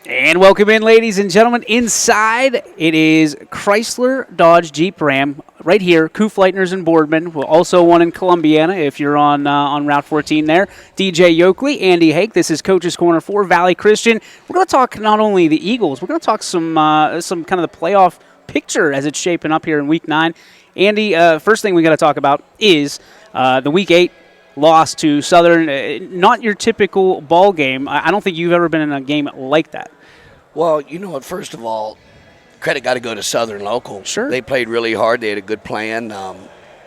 And welcome in, ladies and gentlemen. Inside, it is Chrysler, Dodge, Jeep, Ram. Right here, Kufleitner's and Boardman. We'll also one in Columbiana if you're on Route 14 there. DJ Yoakley, Andy Hake. This is Coach's Corner for Valley Christian. We're going to talk not only the Eagles, we're going to talk some kind of the playoff picture as it's shaping up here in Week 9. Andy, first thing we got to talk about is the Week 8 loss to Southern. Not your typical ball game. I don't think you've ever been in a game like that. Well, you know what, first of all, credit got to go to Southern Local. Sure. They played really hard. They had a good plan.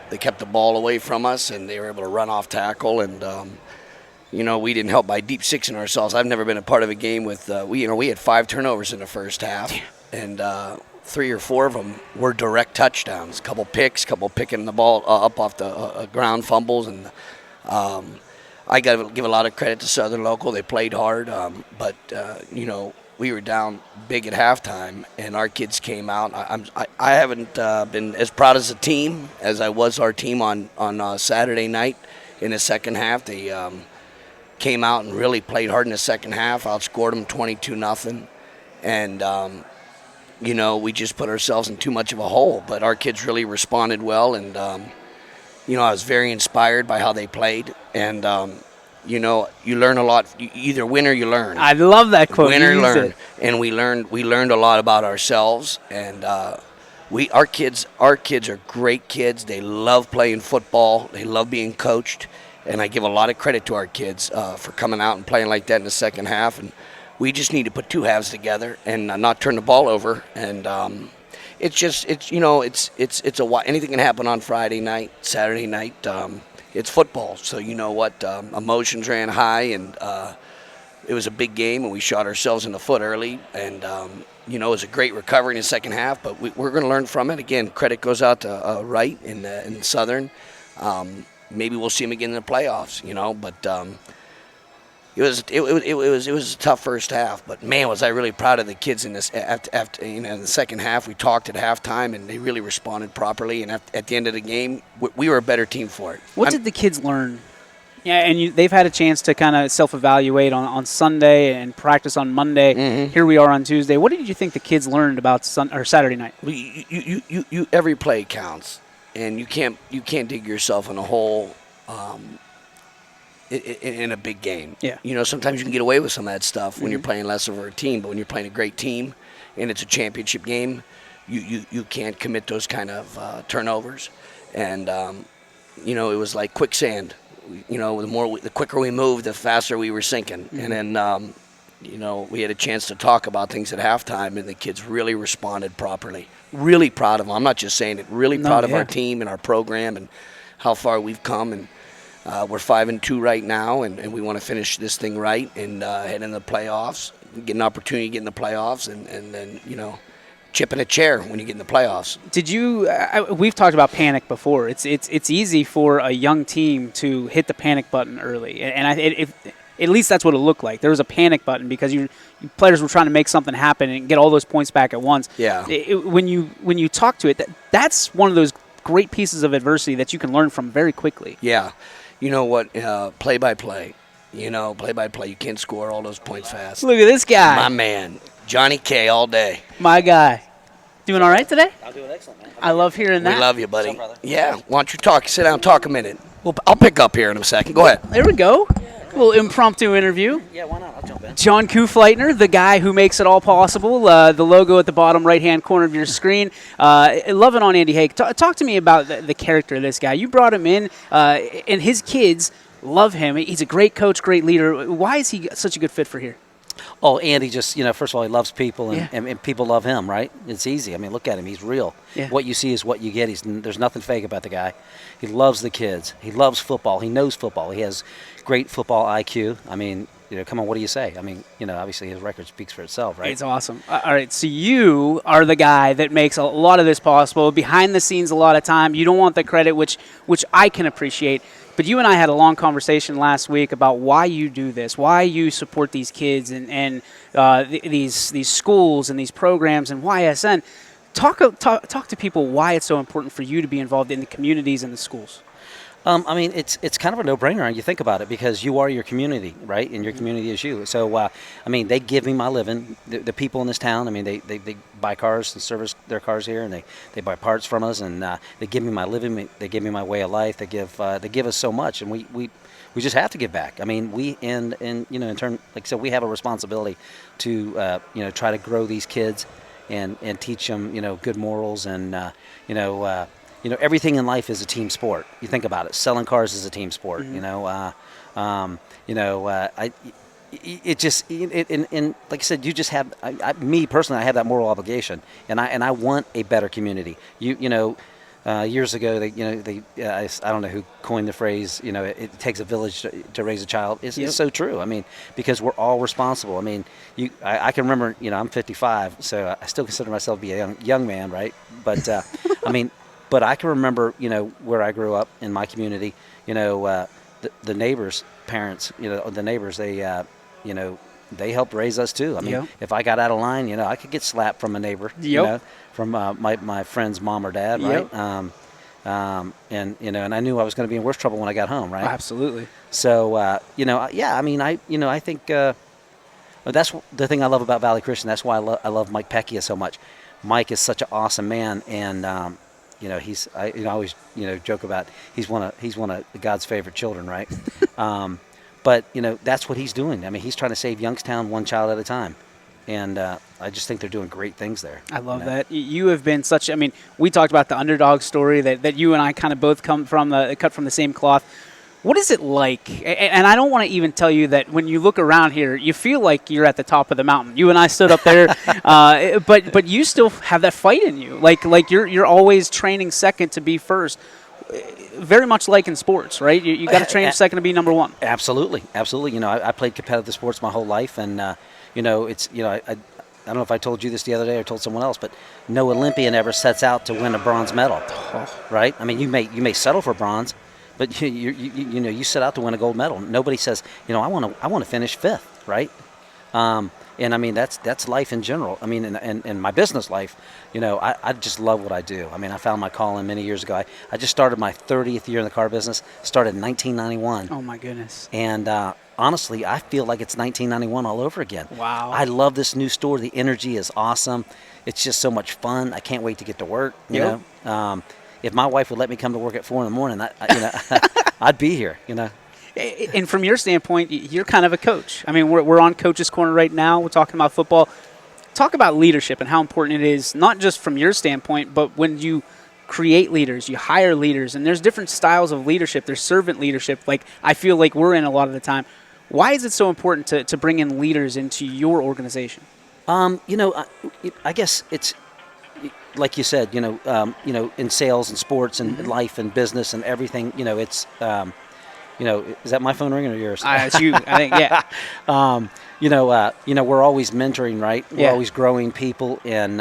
They kept the ball away from us, and they were able to run off tackle. And, we didn't help by deep sixing ourselves. I've never been a part of a game with we had 5 turnovers in the first half. And 3 or 4 of them were direct touchdowns. A couple picks, couple picking the ball up off the ground fumbles. And I got to give a lot of credit to Southern Local. They played hard, but we were down big at halftime, and our kids came out. I haven't been as proud as a team as I was our team on Saturday night in the second half. They came out and really played hard in the second half, outscored them 22-0. And, we just put ourselves in too much of a hole. But our kids really responded well, and, I was very inspired by how they played. And, you learn a lot. You either win or you learn. I love that quote. Win or learn. And we learned a lot about ourselves. And our kids are great kids. They love playing football. They love being coached. And I give a lot of credit to our kids for coming out and playing like that in the second half. And we just need to put 2 halves together and not turn the ball over. And anything can happen on Friday night, Saturday night. It's football, so you know what, emotions ran high, and it was a big game, and we shot ourselves in the foot early, and, it was a great recovery in the second half, but we're going to learn from it. Again, credit goes out to Wright in Southern. Maybe we'll see him again in the playoffs, but it was a tough first half, but man, was I really proud of the kids in this. After in the second half, we talked at halftime, and they really responded properly. And at the end of the game, we were a better team for it. What did the kids learn? Yeah, and they've had a chance to kind of self-evaluate on Sunday and practice on Monday. Mm-hmm. Here we are on Tuesday. What did you think the kids learned about Saturday night? You every play counts, and you can't dig yourself in a hole. In a big game. Yeah. Sometimes you can get away with some of that stuff when you're playing less of a team, but when you're playing a great team and it's a championship game, you can't commit those kind of turnovers. And, it was like quicksand. The quicker we moved, the faster we were sinking. Mm-hmm. And then, we had a chance to talk about things at halftime, and the kids really responded properly. Really proud of them. I'm not just saying it. Really proud of our team and our program and how far we've come. And we're 5-2 right now, and we want to finish this thing right and head into the playoffs, get an opportunity to get in the playoffs, and then, chip in a chair when you get in the playoffs. Did you we've talked about panic before. It's easy for a young team to hit the panic button early, and at least that's what it looked like. There was a panic button because you players were trying to make something happen and get all those points back at once. Yeah. When you talk to it, that's one of those great pieces of adversity that you can learn from very quickly. Yeah. You know what? Play-by-play. Play-by-play. You can't score all those points fast. Look at this guy. My man. Johnny K all day. My guy. Doing all right today? I'm doing excellent, man. I love hearing that. We love you, buddy. What's up, brother? Yeah. Why don't you talk? Sit down, talk a minute. I'll pick up here in a second. Go ahead. There we go. A little impromptu interview. Yeah, why not? I'll jump in. John Kufleitner, the guy who makes it all possible. The logo at the bottom right-hand corner of your screen. Loving on Andy Hake. Talk to me about the character of this guy. You brought him in, and his kids love him. He's a great coach, great leader. Why is he such a good fit for here? Oh, Andy just, first of all, he loves people, and, Yeah. and people love him, right? It's easy. I mean, look at him. He's real. Yeah. What you see is what you get. There's nothing fake about the guy. He loves the kids. He loves football. He knows football. He has great football IQ. I mean, come on, what do you say? I mean, obviously his record speaks for itself, right? It's awesome. All right, so you are the guy that makes a lot of this possible. Behind the scenes a lot of time. You don't want the credit, which I can appreciate. But you and I had a long conversation last week about why you do this, why you support these kids and these schools and these programs and YSN. Talk to people why it's so important for you to be involved in the communities and the schools. I mean, it's kind of a no-brainer. You think about it because you are your community, right? And your community is you. So, I mean, they give me my living. The people in this town, I mean, they buy cars and service their cars here, and they buy parts from us, and they give me my living. They give me my way of life. They give us so much, and we just have to give back. I mean, in turn, like I said, we have a responsibility to try to grow these kids and teach them good morals and everything in life is a team sport. You think about it. Selling cars is a team sport. And like I said, you just have. Me personally, I have that moral obligation, and I want a better community. Years ago, I don't know who coined the phrase. It takes a village to raise a child. It's so true. I mean, because we're all responsible. I mean, I can remember. I'm 55, so I still consider myself to be a young man, right? But I mean. But I can remember, where I grew up in my community, the neighbors' parents, the neighbors, they helped raise us too. I mean, if I got out of line, I could get slapped from a neighbor, from my friend's mom or dad, right? And I knew I was going to be in worse trouble when I got home, right? Absolutely. So, I mean, I think that's the thing I love about Valley Christian. That's why I love Mike Pecchia so much. Mike is such an awesome man, and I always joke about he's one of God's favorite children, right? But that's what he's doing. I mean, he's trying to save Youngstown one child at a time, and I just think they're doing great things there. I love that. You have been such. I mean, we talked about the underdog story that you and I kind of both come from cut from the same cloth. What is it like? And I don't want to even tell you that when you look around here, you feel like you're at the top of the mountain. You and I stood up there, but you still have that fight in you. Like you're always training second to be first. Very much like in sports, right? You got to train second to be number one. Absolutely. I played competitive sports my whole life, and I don't know if I told you this the other day or told someone else, but no Olympian ever sets out to win a bronze medal, right? I mean, you may settle for bronze. But you set out to win a gold medal. Nobody says, I want to finish fifth, right? And I mean that's life in general. I mean, in my business life, I just love what I do. I mean, I found my calling many years ago. I just started my 30th year in the car business. Started in 1991. Oh my goodness! And honestly, I feel like it's 1991 all over again. Wow! I love this new store. The energy is awesome. It's just so much fun. I can't wait to get to work. You know. If my wife would let me come to work at 4 a.m, I'd be here. And from your standpoint, you're kind of a coach. I mean, we're on Coach's Corner right now. We're talking about football. Talk about leadership and how important it is, not just from your standpoint, but when you create leaders, you hire leaders, and there's different styles of leadership. There's servant leadership, like I feel like we're in a lot of the time. Why is it so important to bring in leaders into your organization? I guess it's. Like you said, in sales and sports and life and business and everything, it's, is that my phone ringing or yours? It's you, I think, yeah. We're always mentoring, right? We're always growing people, and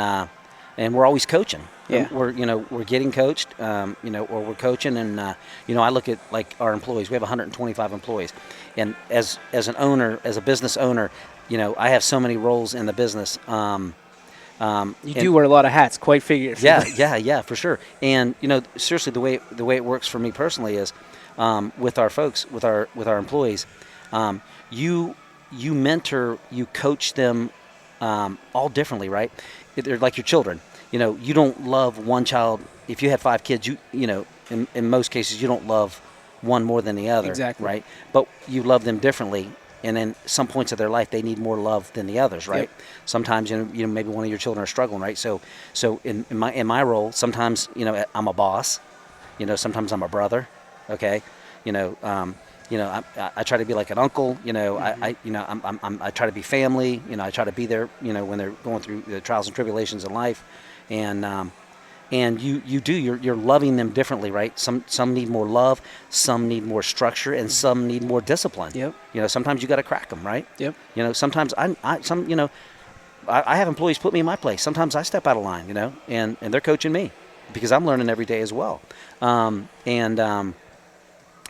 we're always coaching. Yeah. We're getting coached, or we're coaching, and I look at like our employees. We have 125 employees, and as an owner, as a business owner, I have so many roles in the business. You do wear a lot of hats, quite figures. Yeah, for sure. And seriously, the way it works for me personally is with our folks, with our employees, you mentor, you coach them all differently, right? They're like your children. You don't love one child. If you had 5 kids, in most cases you don't love one more than the other, exactly, right? But you love them differently. And in some points of their life, they need more love than the others, right? Yep. Sometimes, maybe one of your children are struggling, right? So in my role, sometimes, I'm a boss. Sometimes I'm a brother. Okay, I try to be like an uncle. I try to be family. I try to be there. When they're going through the trials and tribulations in life, and you're loving them differently, right? Some need more love, some need more structure, and some need more discipline. Yep. Sometimes you got to crack them, right? Yep. Sometimes I have employees put me in my place. Sometimes I step out of line, and they're coaching me because I'm learning every day as well.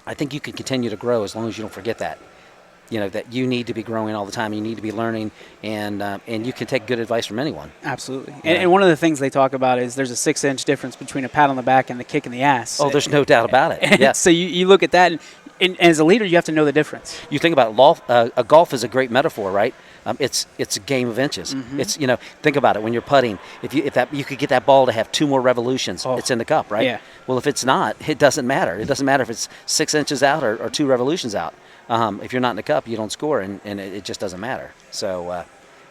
I think you can continue to grow as long as you don't forget that. that you need to be growing all the time. You need to be learning, and you can take good advice from anyone. Absolutely. And one of the things they talk about is there's a 6-inch difference between a pat on the back and the kick in the ass. Oh, there's no doubt about it. Yeah. So you look at that, and as a leader, you have to know the difference. You think about it, golf is a great metaphor, right? It's a game of inches. Mm-hmm. It's think about it when you're putting. If you could get that ball to have 2 more revolutions, it's in the cup, right? Yeah. Well, if it's not, it doesn't matter. It doesn't matter if it's 6 inches out or 2 revolutions out. If you're not in the cup, you don't score, and it just doesn't matter. So, I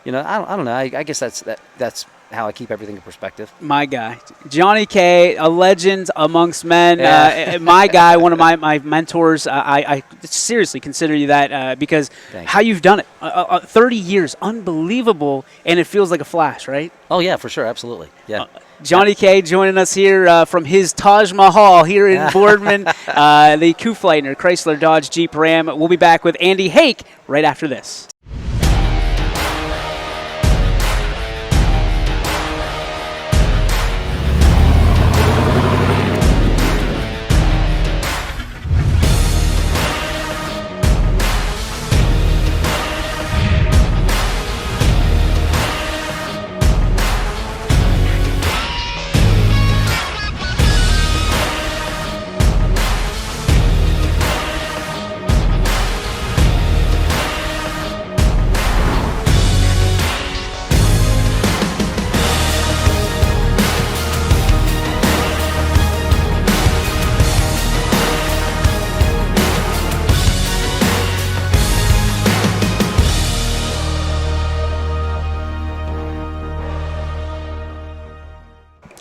don't know. I guess that's how I keep everything in perspective. My guy, Johnny K, a legend amongst men. Yeah. My guy, one of my mentors. I seriously consider you that because how you've done it. 30 years, unbelievable, and it feels like a flash, right? Oh, yeah, for sure. Absolutely. Yeah. Johnny K joining us here from his Taj Mahal here in Boardman, the Kufleitner Chrysler Dodge Jeep Ram. We'll be back with Andy Hake right after this.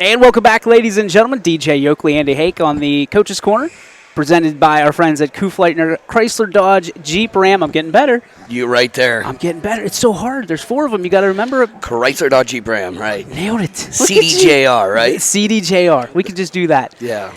And welcome back, ladies and gentlemen. DJ Yoakley, Andy Hake on the Coach's Corner, presented by our friends at Kufleitner Chrysler Dodge Jeep Ram. I'm getting better. You right there. I'm getting better. It's so hard. There's 4 of them. You got to remember. Chrysler Dodge Jeep Ram, right? Nailed it. CDJR, right? CDJR. We could just do that. Yeah.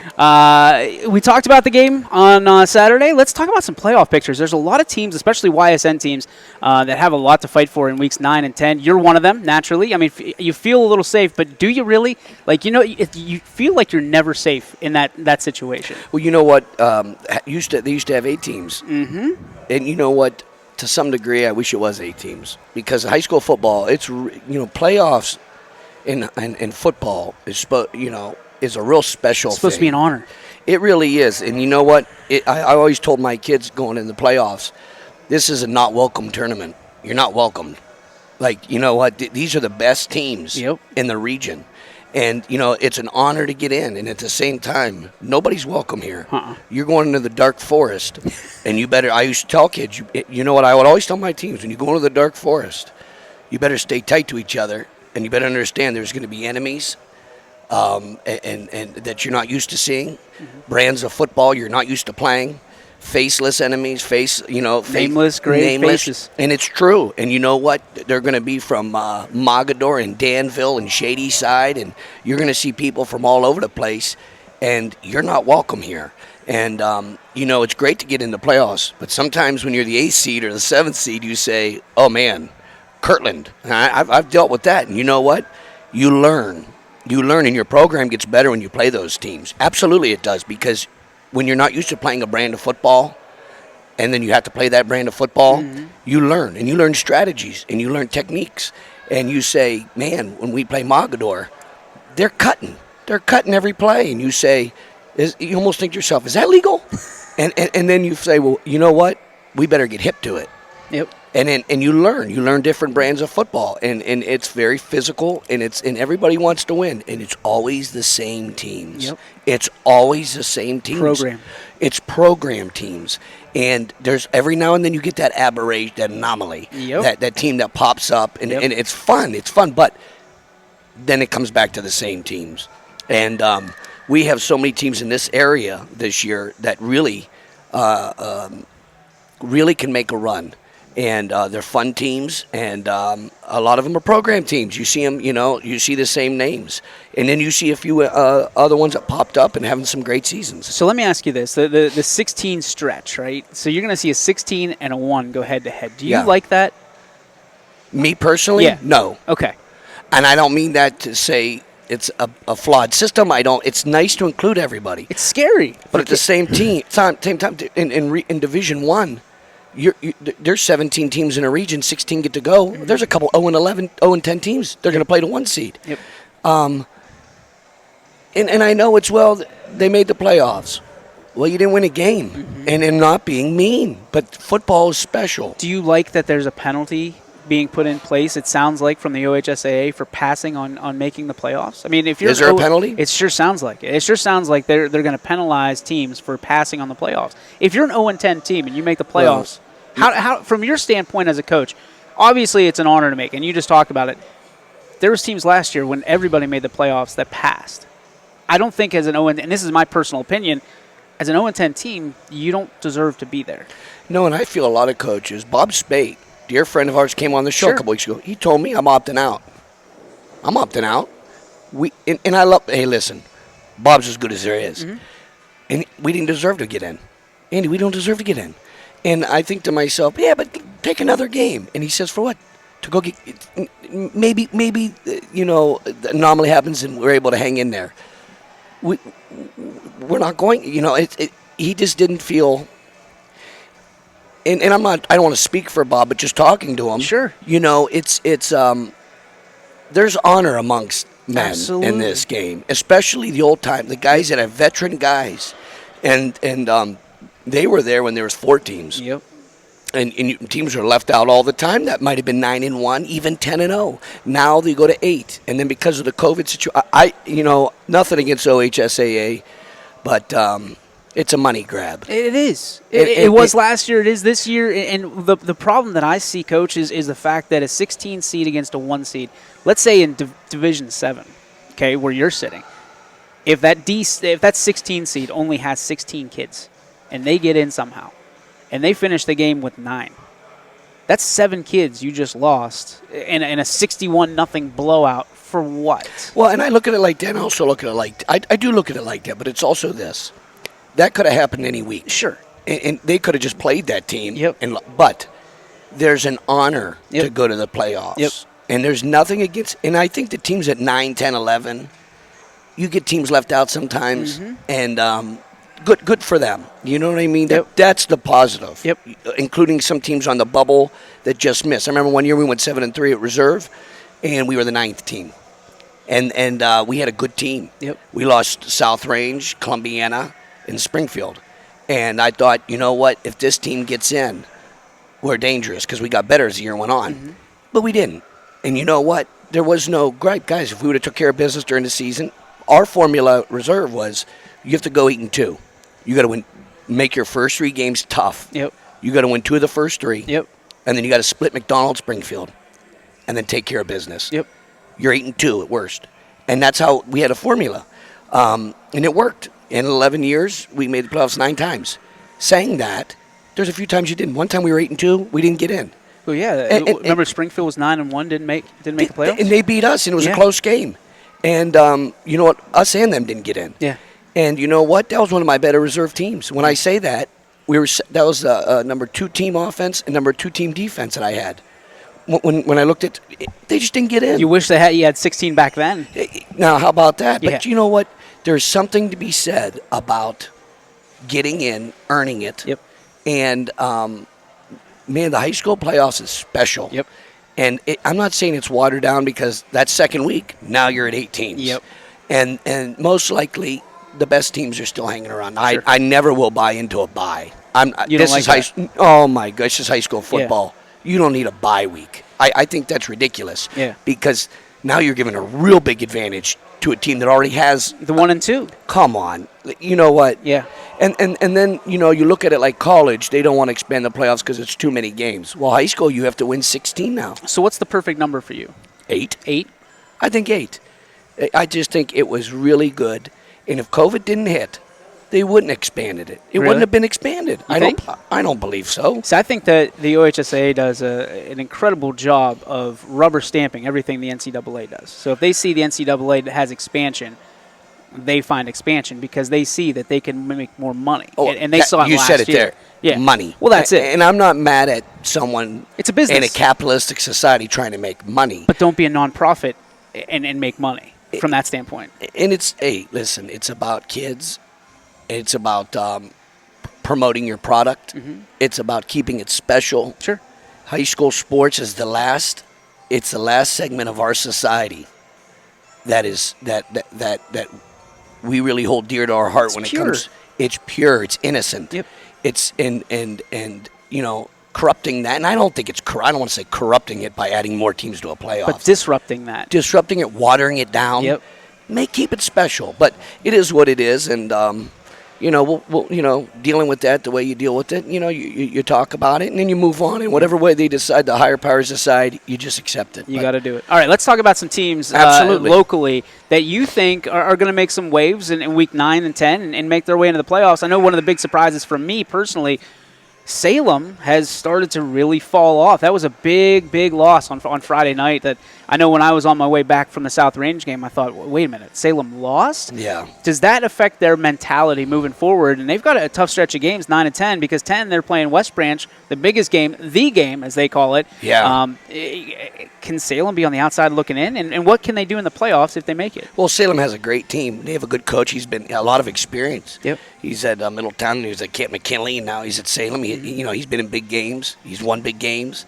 We talked about the game on Saturday. Let's talk about some playoff pictures. There's a lot of teams, especially YSN teams, that have a lot to fight for in weeks 9 and 10. You're one of them, naturally. I mean, you feel a little safe, but do you really? Like, you feel like you're never safe in that situation. Well, you know what? They used to have 8 teams. Mm-hmm. And you know what? To some degree, I wish it was 8 teams, because high school football, it's playoffs in football is a real special It's supposed thing. to be an honor. It really is. And you know what? I always told my kids going in the playoffs, this is a not welcome tournament. You're not welcomed. Like, you know what? These are the best teams in the region. And, it's an honor to get in. And at the same time, nobody's welcome here. You're going into the dark forest. And I used to tell kids, you know what I would always tell my teams, when you go into the dark forest, you better stay tight to each other. And you better understand there's going to be enemies and that you're not used to seeing. Brands of football you're not used to playing. Faceless enemies, nameless, great faces. And it's true. And you know what? They're going to be from Mogadore and Danville and Shady Side, and you're going to see people from all over the place, and you're not welcome here. And, it's great to get into playoffs, but sometimes when you're the 8th seed or the 7th seed, you say, oh, man, Kirtland. And I've dealt with that, and you know what? You learn. And your program gets better when you play those teams. Absolutely it does, because when you're not used to playing a brand of football and then you have to play that brand of football, you learn. And you learn strategies and you learn techniques. And you say, man, when we play Mogadore, they're cutting. They're cutting every play. And you say, you almost think to yourself, is that legal? and then you say, well, you know what? We better get hip to it. Yep. And you learn different brands of football, and it's very physical, and everybody wants to win, and it's always the same teams. Yep. It's always the same teams. Program. It's program teams, and there's every now and then you get that aberration, that anomaly, that team that pops up, and it's fun. It's fun, but then it comes back to the same teams, and we have so many teams in this area this year that really can make a run. And they're fun teams, and a lot of them are program teams. You see them, you see the same names. And then you see a few other ones that popped up and having some great seasons. So let me ask you this. The 16 stretch, right? So you're going to see a 16 and a 1 go head-to-head. Do you like that? Me personally? Yeah. No. Okay. And I don't mean that to say it's a flawed system. It's nice to include everybody. It's scary. But at the same time, in Division 1, There's 17 teams in a region, 16 get to go. Mm-hmm. There's a couple 0-11, 0-10 teams. They're going to play the 1 seed. Yep. And I know it's they made the playoffs. Well, you didn't win a game, Mm-hmm. and I'm not being mean, but football is special. Do you like that there's a penalty being put in place, it sounds like, from the OHSAA for passing on making the playoffs? I mean, if you're Is there a penalty? It sure sounds like it. It sure sounds like they're going to penalize teams for passing on the playoffs. If you're an 0-10 team and you make the playoffs, how from your standpoint as a coach, obviously it's an honor to make, and you just talked about it. There was teams last year when everybody made the playoffs that passed. I don't think as an 0, and this is my personal opinion, as an 0-10 team, you don't deserve to be there. No, and I feel a lot of coaches. Bob Spate, dear friend of ours, came on the show Sure. a couple weeks ago. He told me I'm opting out. I'm opting out. And I love. Hey, listen, Bob's as good as there is. Mm-hmm. And we didn't deserve to get in. Andy, we don't deserve to get in. And I think to myself, yeah, but take another game. And he says, for what? To go get maybe the anomaly happens and we're able to hang in there. We're not going. He just didn't feel. And I'm not. I don't want to speak for Bob, but just talking to him. Sure. It's there's honor amongst men Absolutely. in this game, especially the old time, the guys that are veteran guys, and they were there when there was 4 teams. Yep. And teams are left out all the time. That might have been 9-1, even 10-0. Now they go to 8, and then because of the COVID situation, nothing against OHSAA, but it's a money grab. It is. It was last year. It is this year. And the problem that I see, Coach, is the fact that a 16 seed against a 1 seed, let's say in Division 7, okay, where you're sitting, if that 16 seed only has 16 kids and they get in somehow and they finish the game with 9, that's 7 kids you just lost in a 61-0 blowout for what? Well, and I look at it like that, and I also look at it like I do look at it like that, but it's also this. That could have happened any week. Sure. And they could have just played that team. Yep. But there's an honor Yep. to go to the playoffs. Yep. And there's nothing against – and I think the teams at 9, 10, 11, you get teams left out sometimes. Mm-hmm. And good for them. You know what I mean? Yep. That's the positive. Yep. Including some teams on the bubble that just missed. I remember one year we went 7-3 at reserve, and we were the 9th team. And we had a good team. Yep. We lost South Range, Columbiana, and Springfield. And I thought, you know what? If this team gets in, we're dangerous because we got better as the year went on. Mm-hmm. But we didn't. And you know what? There was no gripe. Guys, if we would have took care of business during the season, our formula reserve was you have to go 8-2. You got to win, make your first 3 games tough. Yep. You got to win 2 of the first 3. Yep. And then you got to split McDonald, Springfield, and then take care of business. Yep. You're 8-2 at worst. And that's how we had a formula. And it worked. In 11 years, we made the playoffs 9 times. Saying that, there's a few times you didn't. One time we were 8-2, we didn't get in. Well, yeah. Remember Springfield was 9-1, didn't make the playoffs? And they beat us, and it was a close game. And you know what? Us and them didn't get in. Yeah. And you know what? That was one of my better reserve teams. When I say that, that was number 2 team offense and number 2 team defense that I had. When I looked at, they just didn't get in. You wish you had 16 back then. Now, how about that? Yeah. But you know what? There's something to be said about getting in, earning it. Yep. And, man, the high school playoffs is special. Yep. And I'm not saying it's watered down because that second week, now you're at 8 teams. Yep. And most likely, the best teams are still hanging around. Sure. I never will buy into a bye. You don't like that? Oh, my gosh, this is high school football. Yeah. You don't need a bye week. I think that's ridiculous. Yeah. Because now you're giving a real big advantage to a team that already has the 1 and 2. Come on, you know what? Yeah. And then you look at it like college. They don't want to expand the playoffs because it's too many games. Well, high school you have to win 16 now. So what's the perfect number for you? 8. 8. I think 8. I just think it was really good. And if COVID didn't hit, they wouldn't have expanded it. It Really? wouldn't have been expanded. You think? I don't believe so. So I think that the OHSAA does an incredible job of rubber stamping everything the NCAA does. So if they see the NCAA has expansion, they find expansion because they see that they can make more money. Oh, and they saw it you last said it year. there. Yeah. Money. Well, that's it. And I'm not mad at someone It's a business. in a capitalistic society trying to make money. But don't be a nonprofit and make money from that standpoint. And listen, it's about kids. It's about promoting your product. It's about keeping it special. Sure. High school sports is the last segment of our society that we really hold dear to our heart. It's when pure. it comes. It's pure. It's innocent. Yep. It's and corrupting that, and I don't think it's. I don't want to say corrupting it by adding more teams to a playoff. But disrupting that. Disrupting it, watering it down. Yep. May keep it special, but it is what it is, and we'll dealing with that the way you deal with it. You talk about it, and then you move on. And whatever way they decide, the higher powers decide, you just accept it. You got to do it. All right, let's talk about some teams Absolutely. Locally that you think are going to make some waves in week 9 and 10 and make their way into the playoffs. I know one of the big surprises for me personally, Salem has started to really fall off. That was a big loss on Friday night. That I know when I was on my way back from the South Range game, I thought, wait a minute, Salem lost? Yeah. Does that affect their mentality moving forward? And they've got a tough stretch of games, 9 and 10, because 10 they're playing West Branch, the biggest game, the game as they call it. Yeah. Can Salem be on the outside looking in? And what can they do in the playoffs if they make it? Well, Salem has a great team. They have a good coach. He's been a lot of experience. Yep. He's at Middletown. He was at Camp McKinley, and now he's at Salem. He's been in big games. He's won big games.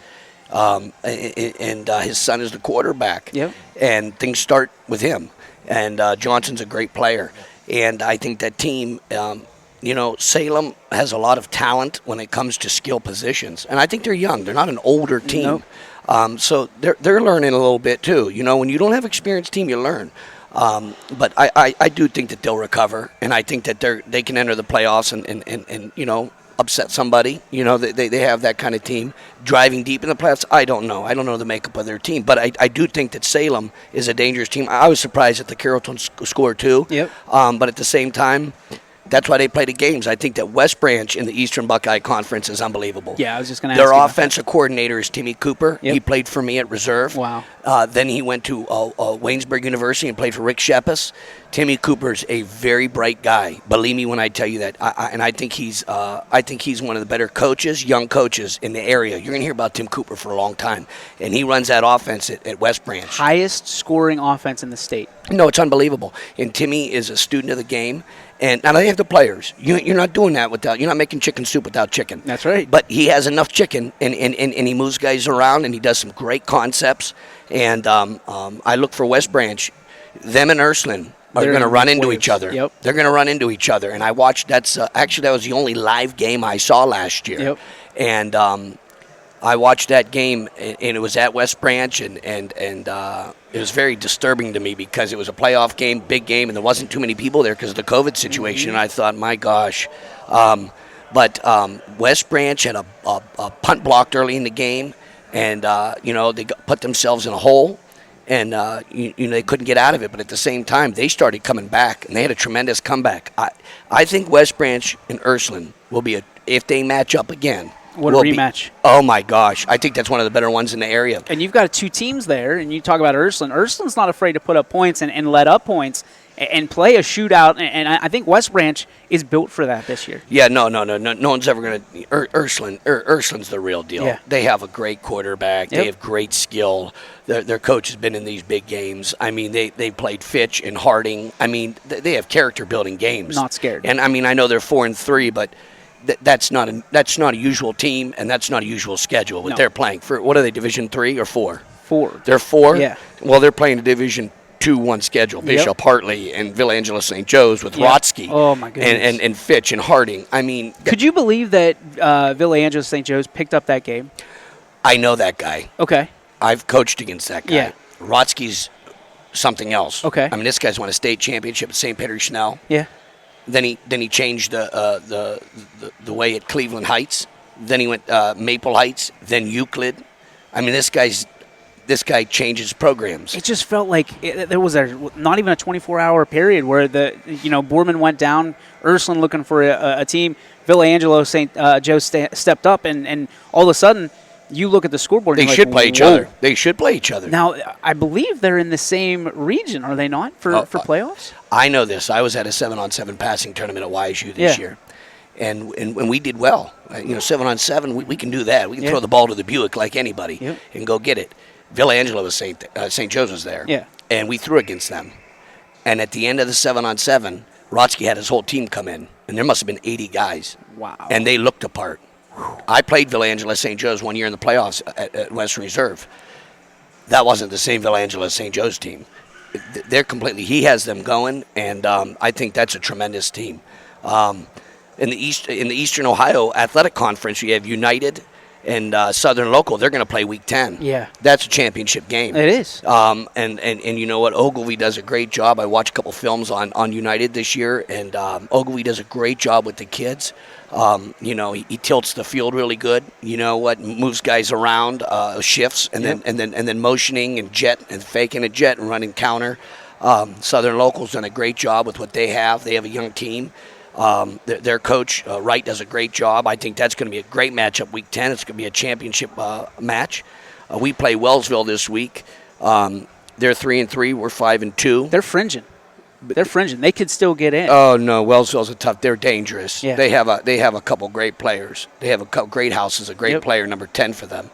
And his son is the quarterback. Yep. And things start with him. And Johnson's a great player. And I think that team, Salem has a lot of talent when it comes to skill positions. And I think they're young. They're not an older team. Nope. So they're learning a little bit too. When you don't have experienced team, you learn. But I do think that they'll recover, and I think that they can enter the playoffs and upset somebody. They have that kind of team. Driving deep in the playoffs, I don't know. I don't know the makeup of their team, but I do think that Salem is a dangerous team. I was surprised that the Carrollton scored too. Yep. But at the same time, that's why they play the games. I think that West Branch in the Eastern Buckeye Conference is unbelievable. Yeah, I was just going to ask Their you about offensive coordinator is Timmy Cooper. Yep. He played for me at reserve. Wow. Then he went to Waynesburg University and played for Rick Shepis. Timmy Cooper's a very bright guy. Believe me when I tell you that. I think he's one of the better coaches, young coaches in the area. You're going to hear about Tim Cooper for a long time, and he runs that offense at West Branch. Highest scoring offense in the state. No, it's unbelievable. And Timmy is a student of the game. And now they have the players. You're not doing that you're not making chicken soup without chicken. That's right. But he has enough chicken, and he moves guys around, and he does some great concepts. And I look for West Branch. Them and Ursuline are going to run into each other. Yep. They're going to run into each other. And I watched, that was the only live game I saw last year. Yep. And I watched that game, and it was at West Branch, and it was very disturbing to me because it was a playoff game, big game, and there wasn't too many people there because of the COVID situation. And I thought, my gosh. But West Branch had a punt blocked early in the game, and they put themselves in a hole, and they couldn't get out of it. But at the same time, they started coming back, and they had a tremendous comeback. I think West Branch and Ursuline will be if they match up again. What a rematch. Oh, my gosh. I think that's one of the better ones in the area. And you've got 2 teams there, and you talk about Ursuline. Ursuline's not afraid to put up points and let up points and play a shootout, and I think West Branch is built for that this year. Yeah, no one's ever going to Ursuline's the real deal. Yeah. They have a great quarterback. Yep. They have great skill. Their coach has been in these big games. I mean, they played Fitch and Harding. I mean, they have character-building games. Not scared. And, I mean, I know they're 4-3, but that's not a usual team, and that's not a usual schedule. What they're playing for, what are they, Division 3 or 4? 4. They're 4? Yeah. Well, they're playing a Division 2-1 schedule. Bishop, Hartley, and Villa Angela St. Joe's with Rotsky. Oh, my goodness. And Fitch and Harding. I mean, could you believe that Villa Angela St. Joe's picked up that game? I know that guy. Okay. I've coached against that guy. Yeah. Rotsky's something else. Okay. I mean, this guy's won a state championship at St. Peter Schnell. Yeah. Then he changed the way at Cleveland Heights. Then he went Maple Heights. Then Euclid. I mean, this guy changes programs. It just felt like there was not even a 24-hour period where Boardman went down, Ursuline looking for a team, Villa Angelo St. Joe stepped up, and all of a sudden you look at the scoreboard. They should play each other. They should play each other. Now, I believe they're in the same region, are they not, for playoffs? I know this. I was at a 7-on-7 passing tournament at YSU this year. And we did well. 7-on-7, we can do that. We can throw the ball to the Buick like anybody and go get it. Villa Angela was St. Joe's was there. Yeah. And we threw against them. And at the end of the 7-on-7, Rotsky had his whole team come in, and there must have been 80 guys. Wow. And they looked apart. I played Villangela St. Joe's one year in the playoffs at Western Reserve. That wasn't the same Villangela St. Joe's team. They're completely, he has them going, and I think that's a tremendous team. In the Eastern Ohio Athletic Conference, you have United and Southern Local. They're going to play Week 10. Yeah. That's a championship game. It is. And you know what? Ogilvy does a great job. I watched a couple films on United this year, and Ogilvy does a great job with the kids. You know, he tilts the field really good. You know what? Moves guys around, shifts, and then motioning and jet and faking a jet and running counter. Southern Local's done a great job with what they have. They have a young team. Their coach, Wright, does a great job. I think that's going to be a great matchup Week 10. It's going to be a championship match. We play Wellsville this week. They're 3-3. We're 5-2. They're fringing. They could still get in. Oh no, Wellsville's a tough. They're dangerous. Yeah. They have a couple great players. They have a couple great houses. A great player, number 10 for them.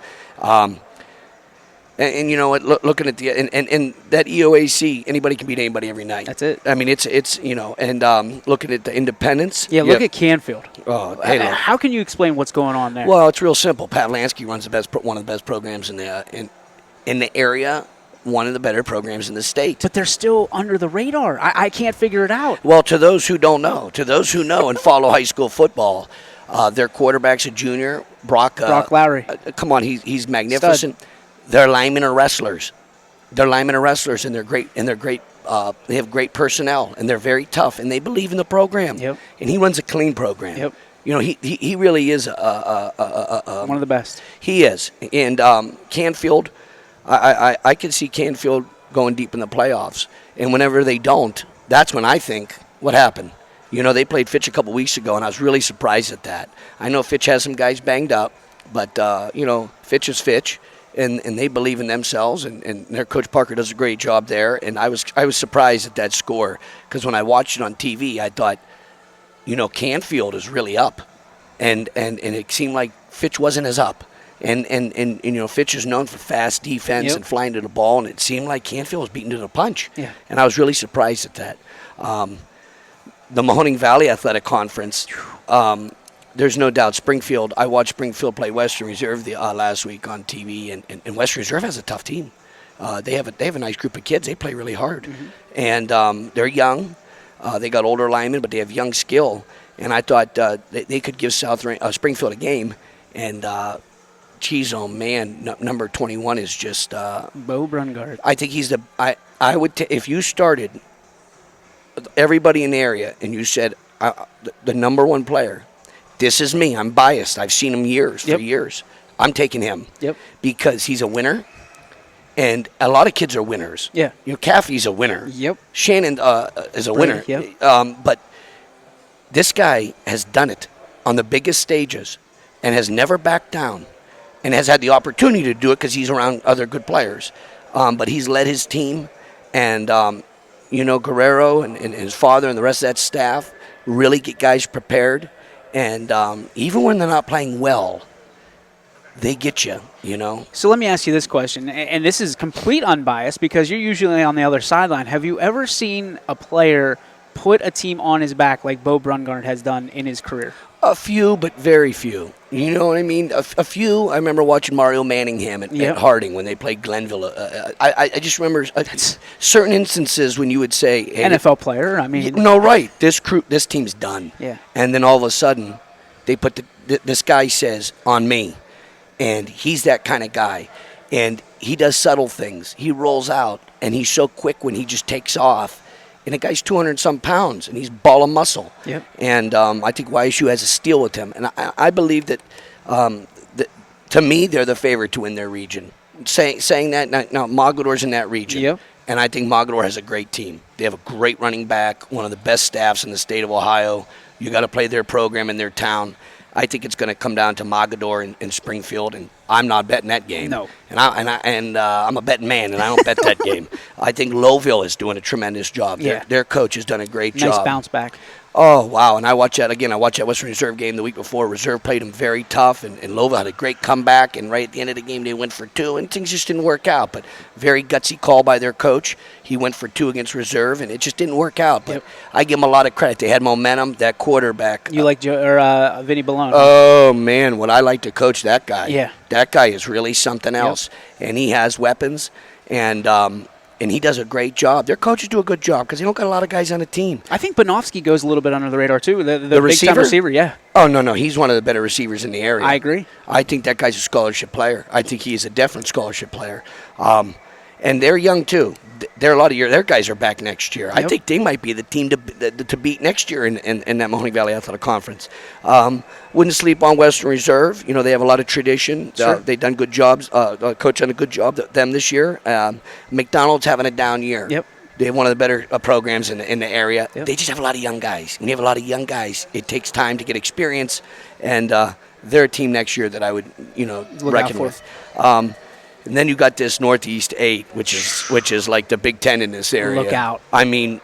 And you know what? Looking at the and that EOAC, anybody can beat anybody every night. That's it. I mean, it's you know, and looking at the Independence. Yeah, look at Canfield. Oh, hey, look. How can you explain what's going on there? Well, it's real simple. Pat Lansky runs one of the best programs in the area. One of the better programs in the state. But they're still under the radar. I can't figure it out. Well, to those who don't know, and follow high school football, their quarterback's a junior, Brock Lowry. Come on, he's magnificent. Stud. Their linemen are wrestlers. And they're great. They have great personnel, and they're very tough, and they believe in the program. Yep. And he runs a clean program. Yep. You know, he really is one of the best. He is, and Canfield. I can see Canfield going deep in the playoffs. And whenever they don't, that's when I think, what happened? You know, they played Fitch a couple weeks ago, and I was really surprised at that. I know Fitch has some guys banged up, but, you know, Fitch is Fitch, and they believe in themselves, and their coach Parker does a great job there. And I was surprised at that score, because when I watched it on TV, I thought, you know, Canfield is really up. And it seemed like Fitch wasn't as up. And you know, Fitch is known for fast defense and flying to the ball, and it seemed like Canfield was beaten to the punch. Yeah. And I was really surprised at that. The Mahoning Valley Athletic Conference, there's no doubt Springfield. I watched Springfield play Western Reserve last week on TV, and Western Reserve has a tough team. They have a nice group of kids. They play really hard. Mm-hmm. And they're young. They got older linemen, but they have young skill. And I thought they could give Springfield a game. And geez, oh man, number 21 is just Bo Brungard. I think he's I would if you started everybody in the area and you said the number one player, this is me. I'm biased. I've seen him for years. I'm taking him. Yep. Because he's a winner, and a lot of kids are winners. Yeah. You know, Caffey's a winner. Yep. Shannon is a winner. Yep. But this guy has done it on the biggest stages and has never backed down. And has had the opportunity to do it because he's around other good players. But he's led his team. And, you know, Guerrero and his father and the rest of that staff really get guys prepared. And even when they're not playing well, they get you, you know. So let me ask you this question, and this is complete unbiased because you're usually on the other sideline. Have you ever seen a player put a team on his back like Bo Brungard has done in his career? A few, but very few. You know what I mean? A few. I remember watching Mario Manningham at Harding when they played Glenville. I just remember certain instances when you would say, hey, NFL player, I mean. No, right. This team's done. Yeah. And then all of a sudden, they put this guy says, on me. And he's that kind of guy. And he does subtle things. He rolls out, and he's so quick when he just takes off. And the guy's 200-some pounds, and he's ball of muscle. Yep. And I think YSU has a steal with him. And I believe that, to me, they're the favorite to win their region. Saying that, now Mogador's in that region. Yep. And I think Mogador has a great team. They have a great running back, one of the best staffs in the state of Ohio. You got to play their program in their town. I think it's going to come down to Mogador and Springfield, and I'm not betting that game. No. And I'm a betting man, and I don't bet that game. I think Lowville is doing a tremendous job. Yeah. Their coach has done a great job. Nice bounce back. Oh, wow. And I watched that again. I watched that Western Reserve game the week before. Reserve played them very tough, and Lova had a great comeback. And right at the end of the game, they went for 2, and things just didn't work out. But very gutsy call by their coach. He went for 2 against Reserve, and it just didn't work out. But I give them a lot of credit. They had momentum. That quarterback. You like Vinny Bologna? Oh, man. Would I like to coach that guy? Yeah. That guy is really something else. And he has weapons. And he does a great job. Their coaches do a good job because they don't got a lot of guys on the team. I think Bonovsky goes a little bit under the radar, too. The receiver? Big-time receiver, yeah. Oh, no. He's one of the better receivers in the area. I agree. I think that guy's a scholarship player. I think he is a definite scholarship player. And they're young, too. They're a lot of their guys are back next year. I think they might be the team to beat next year in that Mahoning Valley Athletic Conference. Wouldn't sleep on Western Reserve. You know, they have a lot of tradition. Sure. They've done good jobs. Coach done a good job them this year. McDonald's having a down year. Yep. They have one of the better programs in the area. Yep. They just have a lot of young guys. When you have a lot of young guys, it takes time to get experience. And they're a team next year that I would, reckon with. And then you got this Northeast 8, which is like the Big Ten in this area. Look out. I mean,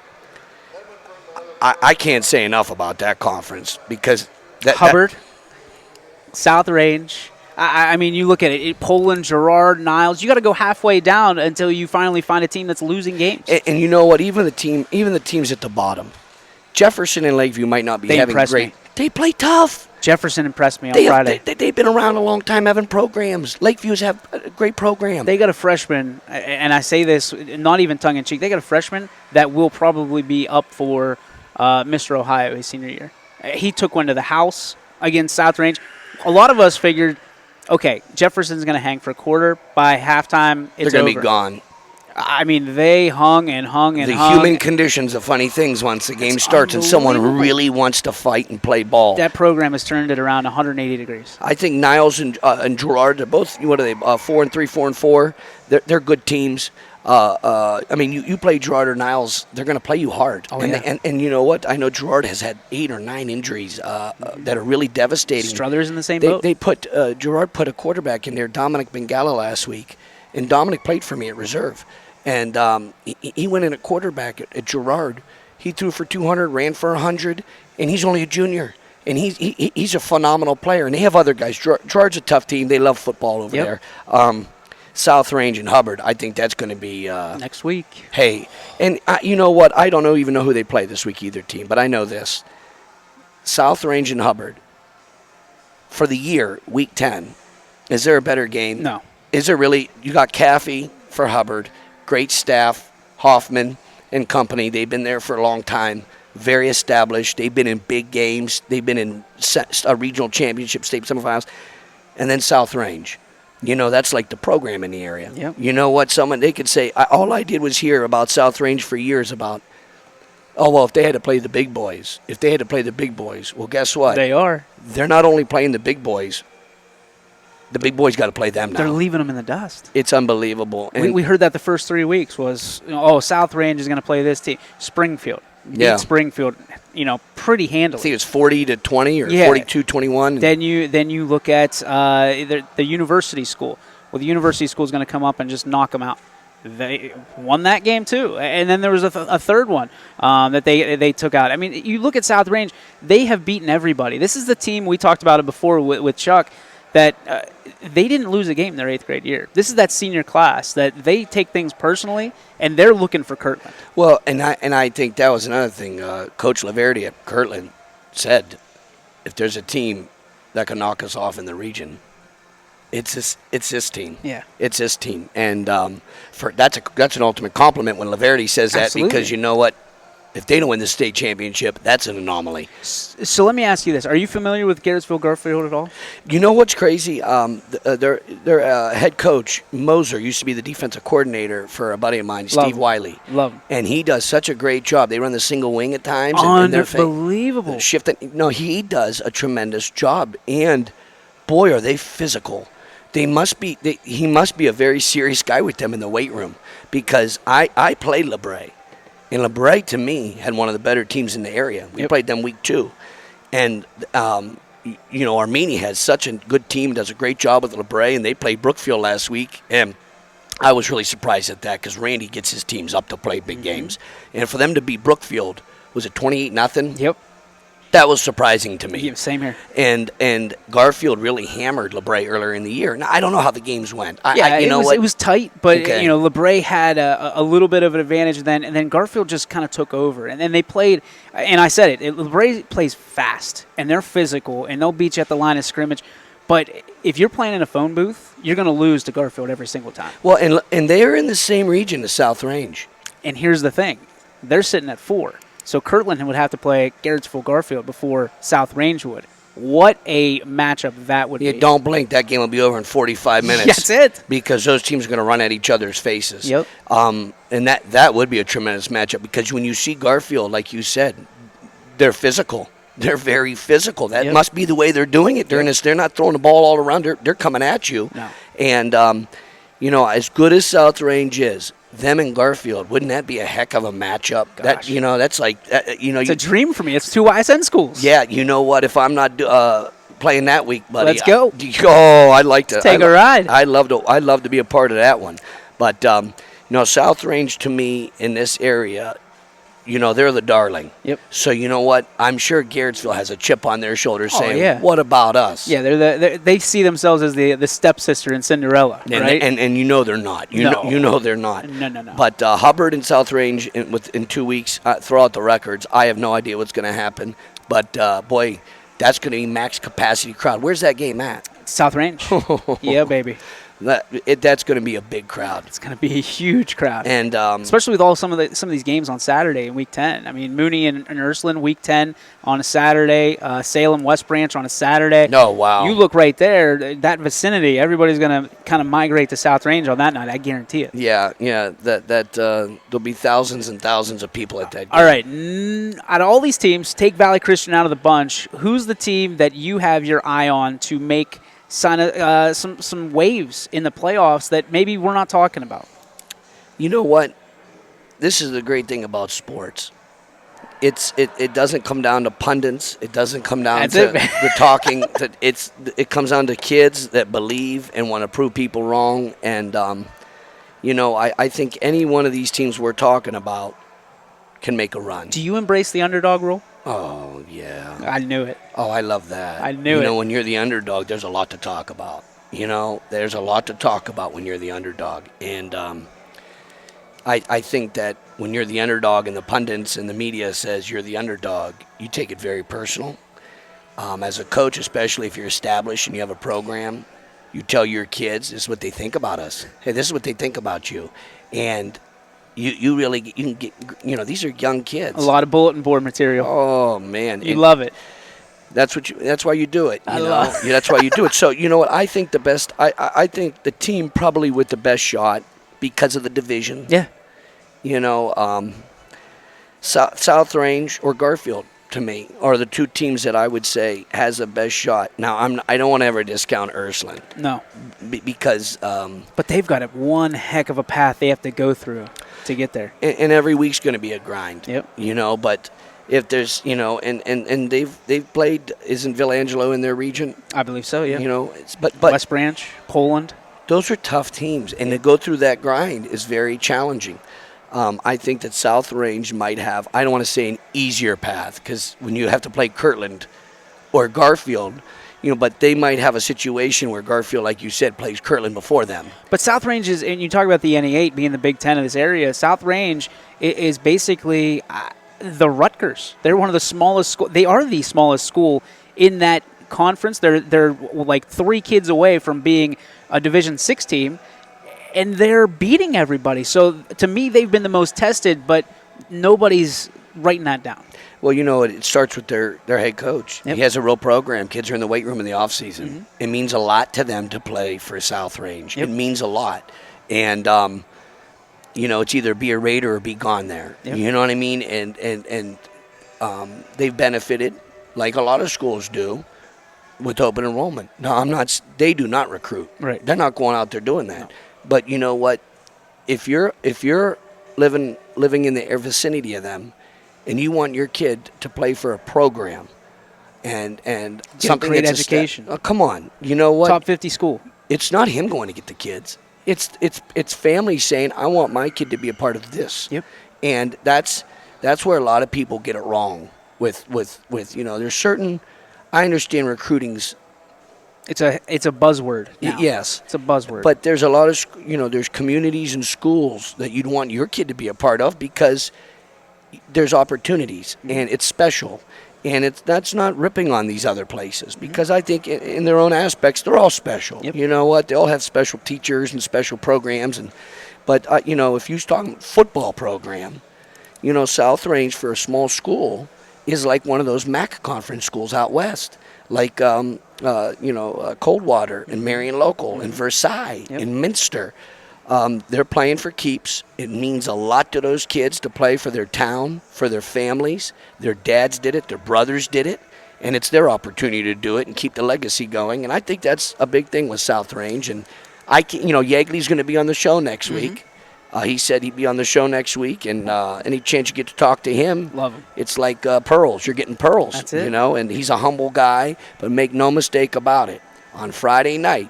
I can't say enough about that conference because Hubbard, South Range. I mean, you look at it. Poland, Girard, Niles. You got to go halfway down until you finally find a team that's losing games. And you know what? Even the teams at the bottom, Jefferson and Lakeview might not be having great. They play tough. Jefferson impressed me on Friday. They've been around a long time having programs. Lakeview's have a great program. They got a freshman, and I say this not even tongue-in-cheek, they got a freshman that will probably be up for Mr. Ohio his senior year. He took one to the house against South Range. A lot of us figured, okay, Jefferson's going to hang for a quarter. By halftime, it's over. They're going to be gone. I mean, they hung and hung and hung. The human conditions of funny things once the game starts and someone really wants to fight and play ball. That program has turned it around 180 degrees. I think Niles and Girard, they're both, what are they, 4-3, 4-4. They're good teams. I mean, you play Girard or Niles, they're going to play you hard. Oh, and you know what? I know Girard has had 8 or 9 injuries that are really devastating. Struthers in the same boat. Girard put a quarterback in there, Dominic Bengala, last week, and Dominic played for me at reserve. And he went in at quarterback at Girard. He threw for 200, ran for 100, and he's only a junior. And he's a phenomenal player. And they have other guys. Girard's a tough team. They love football over there. South Range and Hubbard, I think that's going to be next week. Hey, and you know what? I don't even know who they play this week, either team. But I know this. South Range and Hubbard, for the year, week 10, is there a better game? No. Is there really? You got Caffey for Hubbard. Great staff, Hoffman and company. They've been there for a long time, very established. They've been in big games. They've been in a regional championship, state semifinals. And then South Range. You know, that's like the program in the area. Yep. You know what? They could say, all I did was hear about South Range for years about, if they had to play the big boys. Well, guess what? They are. They're not only playing the big boys. The big boys got to play them now. They're leaving them in the dust. It's unbelievable. We heard that the first 3 weeks was, South Range is going to play this team. Springfield. Beat Springfield, pretty handily. I think it's 40-20 or 42-21. Then you look at the university school. Well, the university school is going to come up and just knock them out. They won that game too, and then there was a third one that they took out. I mean, you look at South Range; they have beaten everybody. This is the team we talked about it before with Chuck. That they didn't lose a game in their 8th grade year. This is that senior class that they take things personally, and they're looking for Kirtland. Well, and I think that was another thing. Coach Laverty at Kirtland said, if there's a team that can knock us off in the region, it's this team. Yeah, it's this team, and that's an ultimate compliment when Laverty says that. Absolutely. Because you know what. If they don't win the state championship, that's an anomaly. So let me ask you this. Are you familiar with Garrettsville Garfield at all? You know what's crazy? Their head coach, Moser, used to be the defensive coordinator for a buddy of mine, Steve Wiley. Love him. And he does such a great job. They run the single wing at times. Unbelievable. He does a tremendous job. And, boy, are they physical. He must be a very serious guy with them in the weight room. Because I played LeBray. And LeBray, to me, had one of the better teams in the area. We played them week 2. And, Armenia has such a good team, does a great job with LeBray, and they played Brookfield last week. And I was really surprised at that because Randy gets his teams up to play big games. And for them to beat Brookfield, was it 28-0? Yep. That was surprising to me. Yeah, same here. And Garfield really hammered LeBray earlier in the year. Now, I don't know how the games went. It was tight, but Okay. LeBray had a little bit of an advantage then, and then Garfield just kind of took over. And then they played, and I said it, LeBray plays fast, and they're physical, and they'll beat you at the line of scrimmage. But if you're playing in a phone booth, you're going to lose to Garfield every single time. Well, and they're in the same region as South Range. And here's the thing. They're sitting at 4. So Kirtland would have to play Garrettsville Garfield before South Range would. What a matchup that would be. Don't blink. That game will be over in 45 minutes. That's it. Because those teams are going to run at each other's faces. Yep. And that would be a tremendous matchup because when you see Garfield, like you said, they're physical. They're very physical. That must be the way they're doing it. They're not throwing the ball all around. They're coming at you. No. And, as good as South Range is, them and Garfield, wouldn't that be a heck of a matchup? Gosh. That's like, It's a dream for me. It's 2 YSN schools. Yeah, you know what? If I'm not playing that week, buddy, Let's go. I'd like to take a ride. I'd love to be a part of that one. But South Range to me in this area, they're the darling. Yep. So you know what? I'm sure Garrettsville has a chip on their shoulder saying, yeah. "What about us?" Yeah, they see themselves as the stepsister in Cinderella, right? And they're not. You know they're not. No. But Hubbard and South Range in 2 weeks, throw out the records. I have no idea what's going to happen. But boy, that's going to be max capacity crowd. Where's that game at? South Range. Yeah, baby. That's going to be a big crowd. It's going to be a huge crowd, and especially with some of these games on Saturday in Week 10. I mean, Mooney and Ursuline Week 10 on a Saturday, Salem West Branch on a Saturday. No, wow! You look right there, that vicinity. Everybody's going to kind of migrate to South Range on that night. I guarantee it. Yeah. There'll be thousands and thousands of people at that game. All right, out of all these teams, take Valley Christian out of the bunch. Who's the team that you have your eye on to make some waves in the playoffs that maybe we're not talking about? You know what? This is the great thing about sports. It doesn't come down to pundits. It doesn't come down to the talking. It comes down to kids that believe and want to prove people wrong. And I think any one of these teams we're talking about can make a run. Do you embrace the underdog role? Oh, yeah. I knew it. Oh, I love that. I knew it. When you're the underdog, there's a lot to talk about. There's a lot to talk about when you're the underdog. And I think that when you're the underdog and the pundits and the media says you're the underdog, you take it very personal. As a coach, especially if you're established and you have a program, you tell your kids, this is what they think about us. Hey, this is what they think about you. And you can get, these are young kids. A lot of bulletin board material. Oh, man. You love it. That's why you do it. That's why you do it. So, what? I think the best, I think the team probably with the best shot because of the division. Yeah. South Range or Garfield, to me, are the two teams that I would say has the best shot. Now, I don't want to ever discount Ursuline. No. Because. But they've got one heck of a path they have to go through to get there. And every week's going to be a grind. Yep. But if there's, and they've played, isn't Villangelo in their region? I believe so, yeah. But West Branch, Poland. Those are tough teams, and to go through that grind is very challenging. I think that South Range might have, I don't want to say an easier path, because when you have to play Kirtland or Garfield, but they might have a situation where Garfield, like you said, plays Kirtland before them. But South Range is, and you talk about the NE8 being the Big Ten of this area, South Range is basically the Rutgers. They're one of the smallest schools. They are the smallest school in that conference. They're like 3 kids away from being a Division 6 team, and they're beating everybody. So to me, they've been the most tested, but nobody's writing that down. Well, it starts with their head coach. Yep. He has a real program. Kids are in the weight room in the off season. Mm-hmm. It means a lot to them to play for South Range. Yep. It means a lot. And, it's either be a Raider or be gone there. Yep. You know what I mean? And they've benefited, like a lot of schools do, with open enrollment. No, they do not recruit. Right. They're not going out there doing that. No. But you know what? If you're living in the vicinity of them, and you want your kid to play for a program, and get something great that's education. Come on, you know what? Top 50 school. It's not him going to get the kids. It's families saying, I want my kid to be a part of this. Yep. And that's where a lot of people get it wrong. with there's certain. I understand recruiting's. It's a buzzword now. Yes, it's a buzzword. But there's a lot of there's communities and schools that you'd want your kid to be a part of because there's opportunities and it's special, and that's not ripping on these other places because I think in their own aspects they're all special. Yep. You know what? They all have special teachers and special programs, but if you're talking football program, South Range for a small school is like one of those MAC conference schools out west, like Coldwater and Marion Local and Versailles and Minster. They're playing for keeps. It means a lot to those kids to play for their town, for their families. Their dads did it, their brothers did it, and it's their opportunity to do it and keep the legacy going. And I think that's a big thing with South Range. And Yeagley's going to be on the show next week. He said he'd be on the show next week, and any chance you get to talk to him, love him. It's like pearls. You're getting pearls. That's it. And he's a humble guy, but make no mistake about it. On Friday night,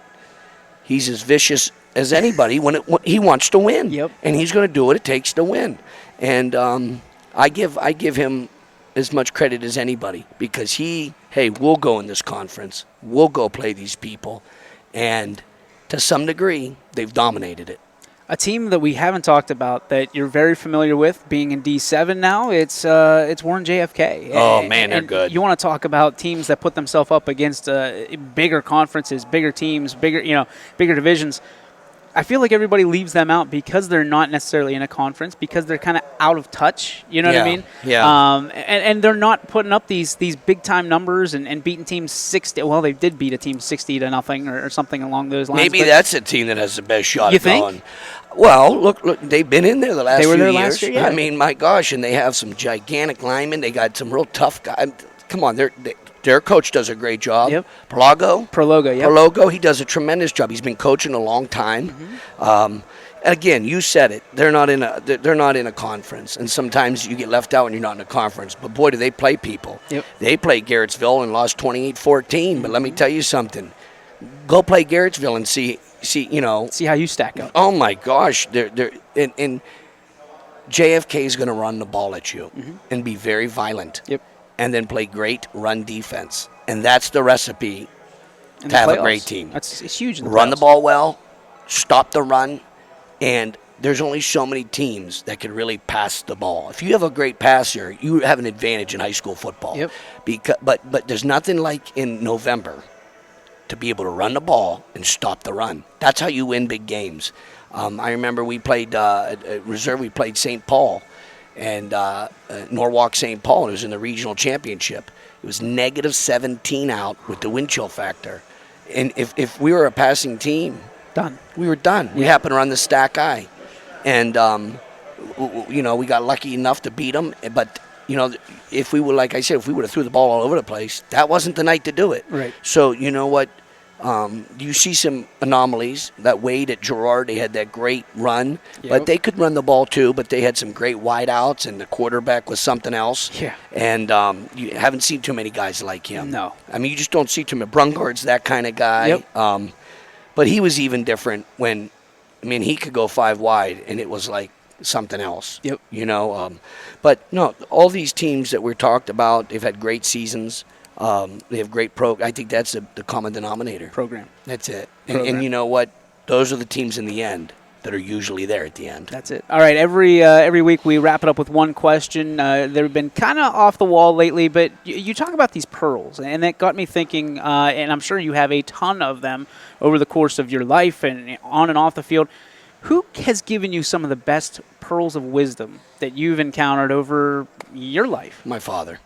he's as vicious as anybody when he wants to win. Yep. And he's going to do what it takes to win. And I give him as much credit as anybody because we'll go in this conference. We'll go play these people. And to some degree, they've dominated it. A team that we haven't talked about that you're very familiar with, being in D7 now, it's Warren JFK. Oh, man, they're good. You want to talk about teams that put themselves up against bigger conferences, bigger teams, bigger divisions. I feel like everybody leaves them out because they're not necessarily in a conference, because they're kind of out of touch. You know what I mean? Yeah. And they're not putting up these big time numbers and beating teams 60. Well, they did beat a team 60-0 or something along those lines. Maybe that's a team that has the best shot you at going. think? Well, look, they've been in there the last few years. They were there last year, yeah. I mean, my gosh, and they have some gigantic linemen. They got some real tough guys. Come on, their coach does a great job. Yep. Prologo, he does a tremendous job. He's been coaching a long time. Again, you said it. They're not in a conference, and sometimes you get left out when you're not in a conference. But boy, do they play people. Yep. They played Garrettsville and lost 28-14. But let me tell you something. Go play Garrettsville and see how you stack up. Oh my gosh, they're and JFK is going to run the ball at you and be very violent. Yep. And then play great run defense. And that's the recipe In to the have a playoffs. great team. It's huge in the Run the playoffs. ball well, stop the run, and there's only so many teams that can really pass the ball. If you have a great passer, you have an advantage in high school football. Yep. But there's nothing like in November to be able to run the ball and stop the run. That's how you win big games. I remember we played reserve. We played St. Paul. And Norwalk St. Paul, and it was in the regional championship. It was -17 out with the wind chill factor. And if we were a passing team, we were done. We happened to run the stack eye. And, we got lucky enough to beat them. But, if we would, like I said, if we would have threw the ball all over the place, that wasn't the night to do it. Right. So, you know what? You see some anomalies. That Wade at Girard, they had that great run. Yep. But they could run the ball too, but they had some great wideouts, and the quarterback was something else. Yeah. And you haven't seen too many guys like him. No. I mean, you just don't see too many. Brungard's that kind of guy. Yep. But he was even different when, he could go 5 wide, and it was like something else. Yep. But no, all these teams that we're talked about, they've had great seasons. They have great I think that's the common denominator. Program. That's it. And you know what? Those are the teams in the end that are usually there at the end. That's it. All right. Every week we wrap it up with one question. They've been kind of off the wall lately, but you talk about these pearls, and that got me thinking. And I'm sure you have a ton of them over the course of your life and on and off the field. Who has given you some of the best pearls of wisdom that you've encountered over your life? My father.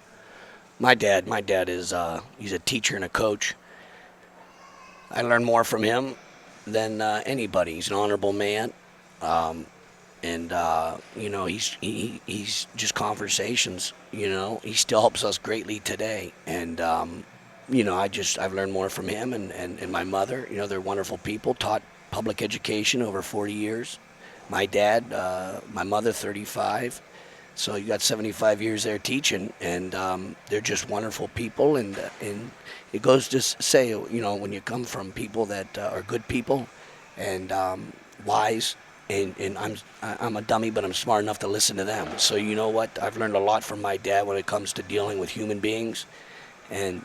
My dad is he's a teacher and a coach. I learned more from him than anybody. He's an honorable man, and he's just conversations. He still helps us greatly today, and I've learned more from him and my mother. They're wonderful people. Taught public education over 40 years. My dad, my mother, 35. So you got 75 years there teaching, and they're just wonderful people. And it goes to say, when you come from people that are good people and wise and I'm a dummy, but I'm smart enough to listen to them. So you know what? I've learned a lot from my dad when it comes to dealing with human beings, and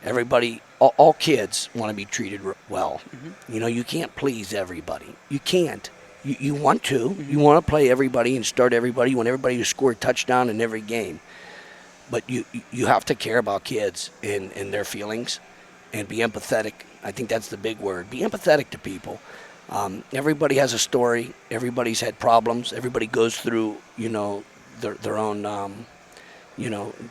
everybody, all kids want to be treated well. Mm-hmm. You can't please everybody. You can't. You want to. Mm-hmm. You want to play everybody and start everybody. You want everybody to score a touchdown in every game. But you have to care about kids and their feelings and be empathetic. I think that's the big word. Be empathetic to people. Everybody has a story. Everybody's had problems. Everybody goes through, their own,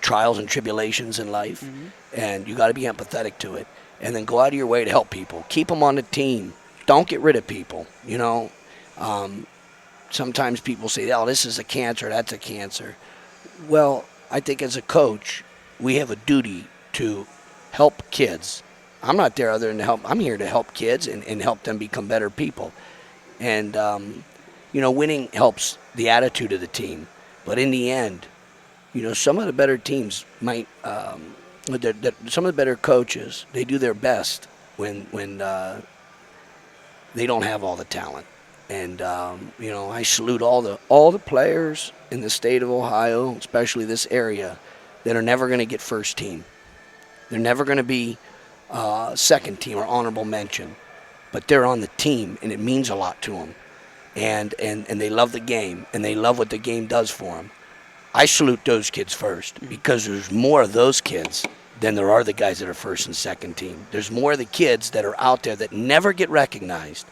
trials and tribulations in life. Mm-hmm. And you got to be empathetic to it. And then go out of your way to help people. Keep them on the team. Don't get rid of people, Sometimes people say, oh, this is a cancer, that's a cancer. Well, I think as a coach, we have a duty to help kids. I'm not there other than to help. I'm here to help kids and help them become better people. And, winning helps the attitude of the team. But in the end, some of the better teams might, some of the better coaches, they do their best when they don't have all the talent. And, I salute all the players in the state of Ohio, especially this area, that are never going to get first team. They're never going to be second team or honorable mention. But they're on the team, and it means a lot to them. And they love the game, and they love what the game does for them. I salute those kids first because there's more of those kids than there are the guys that are first and second team. There's more of the kids that are out there that never get recognized.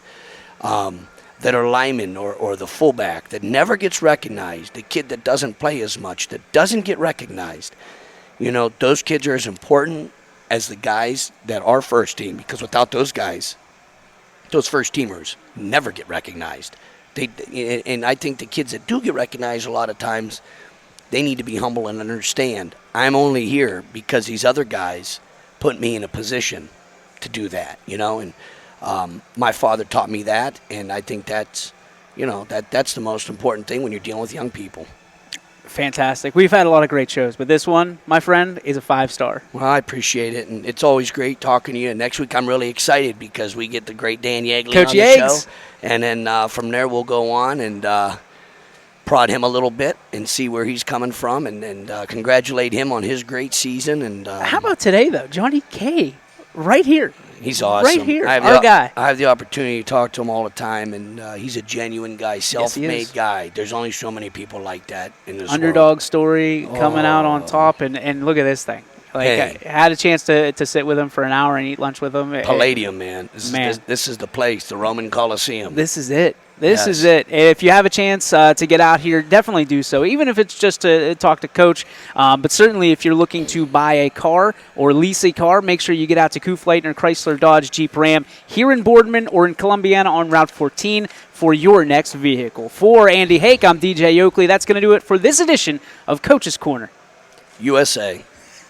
That are linemen or the fullback that never gets recognized, the kid that doesn't play as much, that doesn't get recognized. Those kids are as important as the guys that are first team, because without those guys, those first teamers never get recognized. And I think the kids that do get recognized a lot of times, they need to be humble and understand, I'm only here because these other guys put me in a position to do that, and my father taught me that, and I think that's, that's the most important thing when you're dealing with young people. Fantastic. We've had a lot of great shows, but this one, my friend, is a 5-star. Well, I appreciate it, and it's always great talking to you. And next week, I'm really excited because we get the great Dan Yeagley Coach on the Yeags. show, and then from there we'll go on and prod him a little bit and see where he's coming from, and congratulate him on his great season. And how about today, though, Johnny K, right here. He's awesome. Right here, our guy. I have the opportunity to talk to him all the time, and he's a genuine guy, self-made guy. There's only so many people like that in this Underdog world. story, coming out on top, and look at this thing. I had a chance to sit with him for an hour and eat lunch with him. Palladium, man. This is the place, the Roman Coliseum. This is it. This is it. If you have a chance to get out here, definitely do so, even if it's just to talk to Coach. But certainly if you're looking to buy a car or lease a car, make sure you get out to Kufleitner Chrysler Dodge Jeep Ram here in Boardman or in Columbiana on Route 14 for your next vehicle. For Andy Hake, I'm DJ Oakley. That's going to do it for this edition of Coach's Corner. USA.